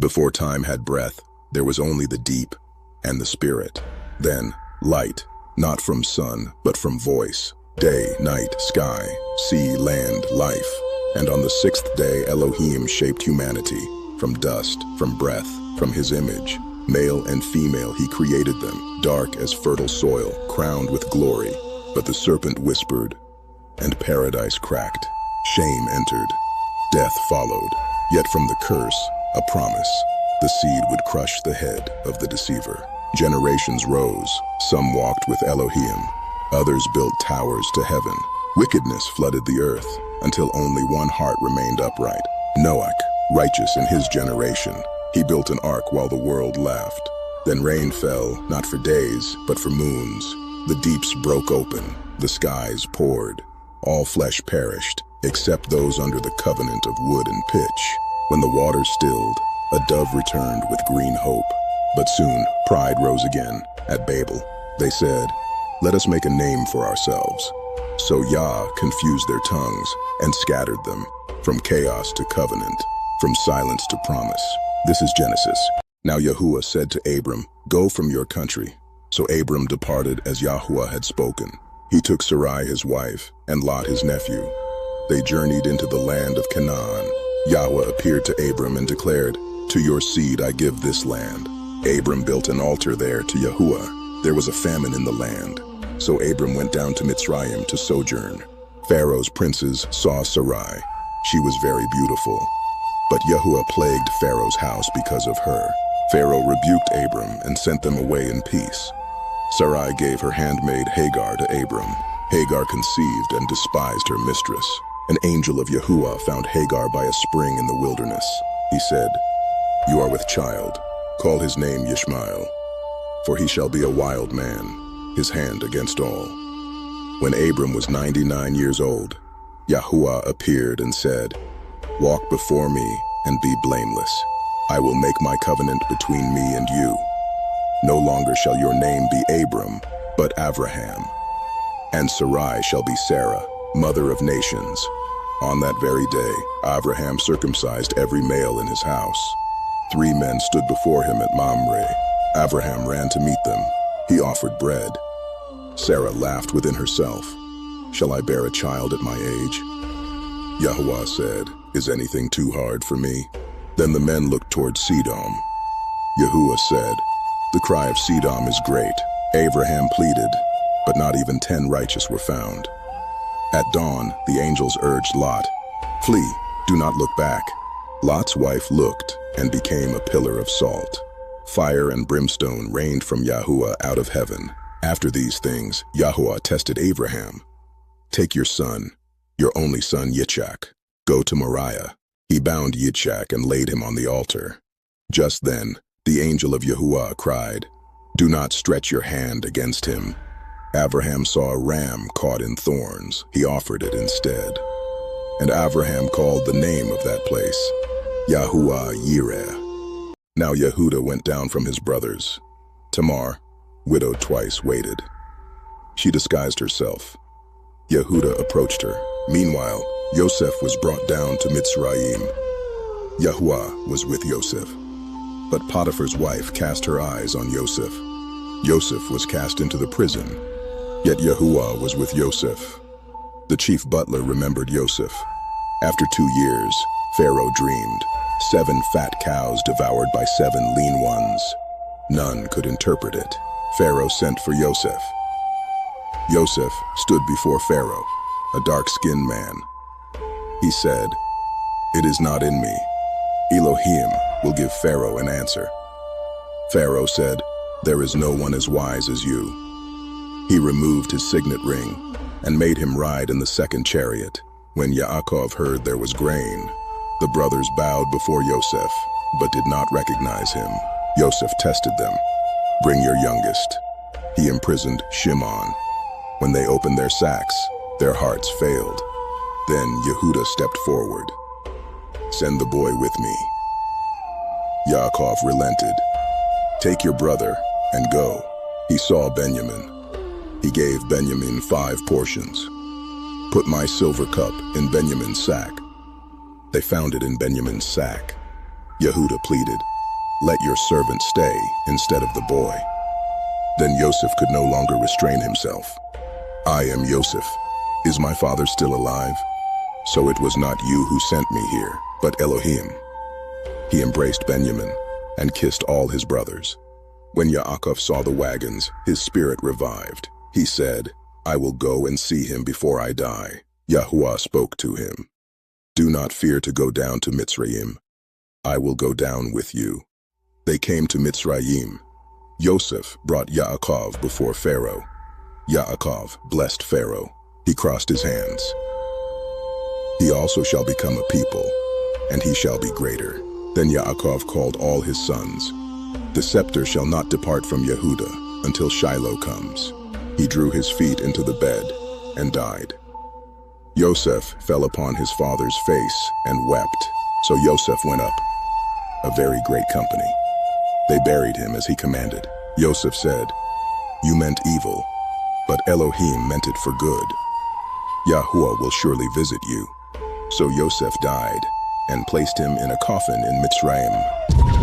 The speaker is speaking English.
Before time had breath, there was only the deep and the spirit. Then, light, not from sun, but from voice. Day, night, sky, sea, land, life. And on the sixth day, Elohiym shaped humanity. From dust, from breath, from his image. Male and female, he created them, dark as fertile soil, crowned with glory. But the serpent whispered, and paradise cracked. Shame entered. Death followed. Yet from the curse, a promise. The seed would crush the head of the deceiver. Generations rose. Some walked with Elohiym. Others built towers to heaven. Wickedness flooded the earth, until only one heart remained upright. Noach, righteous in his generation. He built an ark while the world laughed. Then rain fell, not for days, but for moons. The deeps broke open. The skies poured. All flesh perished, except those under the covenant of wood and pitch. When the waters stilled, a dove returned with green hope. But soon, pride rose again. At Babel, they said, "Let us make a name for ourselves." So Yah confused their tongues and scattered them, from chaos to covenant, from silence to promise. This is Genesis. Now Yahuah said to Abram, "Go from your country." So Abram departed as Yahuah had spoken. He took Sarai his wife and Lot his nephew. They journeyed into the land of Canaan. Yahuah appeared to Abram and declared, "To your seed I give this land." Abram built an altar there to Yahuah. There was a famine in the land. So Abram went down to Mitzrayim to sojourn. Pharaoh's princes saw Sarai. She was very beautiful. But Yahuah plagued Pharaoh's house because of her. Pharaoh rebuked Abram and sent them away in peace. Sarai gave her handmaid Hagar to Abram. Hagar conceived and despised her mistress. An angel of Yahuah found Hagar by a spring in the wilderness. He said, "You are with child. Call his name Yishmael, for he shall be a wild man, his hand against all." When Abram was 99 years old, Yahuah appeared and said, "Walk before me and be blameless. I will make my covenant between me and you. No longer shall your name be Abram, but Avraham. And Sarai shall be Sarah, mother of nations." On that very day, Avraham circumcised every male in his house. 3 men stood before him at Mamre. Avraham ran to meet them. He offered bread. Sarah laughed within herself. "Shall I bear a child at my age?" Yahuah said, "Is anything too hard for me?" Then the men looked toward Sedom. Yahuah said, "The cry of Sedom is great." Abraham pleaded, but not even 10 righteous were found. At dawn, the angels urged Lot, "Flee, do not look back." Lot's wife looked and became a pillar of salt. Fire and brimstone rained from Yahuah out of heaven. After these things, Yahuah tested Abraham. "Take your son, your only son Yitzhak. Go to Moriah." He bound Yitzhak and laid him on the altar. Just then, the angel of Yahuah cried, "Do not stretch your hand against him." Abraham saw a ram caught in thorns. He offered it instead. And Abraham called the name of that place Yahuah Yireh. Now Yehudah went down from his brothers. Tamar, widowed twice, waited. She disguised herself. Yehudah approached her. Meanwhile, Yosef was brought down to Mitzrayim. Yahuah was with Yosef. But Potiphar's wife cast her eyes on Yosef. Yosef was cast into the prison. Yet Yahuah was with Yosef. The chief butler remembered Yosef. After 2 years, Pharaoh dreamed. 7 fat cows devoured by 7 lean ones. None could interpret it. Pharaoh sent for Yosef. Yosef stood before Pharaoh, a dark-skinned man. He said, "It is not in me. Elohiym will give Pharaoh an answer." Pharaoh said, "There is no one as wise as you." He removed his signet ring and made him ride in the second chariot. When Yaakov heard there was grain, the brothers bowed before Yosef, but did not recognize him. Yosef tested them. "Bring your youngest." He imprisoned Shimon. When they opened their sacks, their hearts failed. Then Yehudah stepped forward. "Send the boy with me." Yaakov relented. "Take your brother and go." He saw Benjamin. He gave Benjamin 5 portions. "Put my silver cup in Benjamin's sack." They found it in Benjamin's sack. Yehudah pleaded, "Let your servant stay instead of the boy." Then Yosef could no longer restrain himself. "I am Yosef. Is my father still alive? So it was not you who sent me here, but Elohiym." He embraced Benjamin and kissed all his brothers. When Yaakov saw the wagons, his spirit revived. He said, "I will go and see him before I die." Yahuah spoke to him, "Do not fear to go down to Mitzrayim. I will go down with you." They came to Mitzrayim. Yosef brought Yaakov before Pharaoh. Yaakov blessed Pharaoh. He crossed his hands. "He also shall become a people, and he shall be greater." Then Yaakov called all his sons. "The scepter shall not depart from Yehudah until Shiloh comes." He drew his feet into the bed and died. Yosef fell upon his father's face and wept. So Yosef went up, a very great company. They buried him as he commanded. Yosef said, "You meant evil, but Elohiym meant it for good. Yahuah will surely visit you." So Yosef died and placed him in a coffin in Mitzrayim.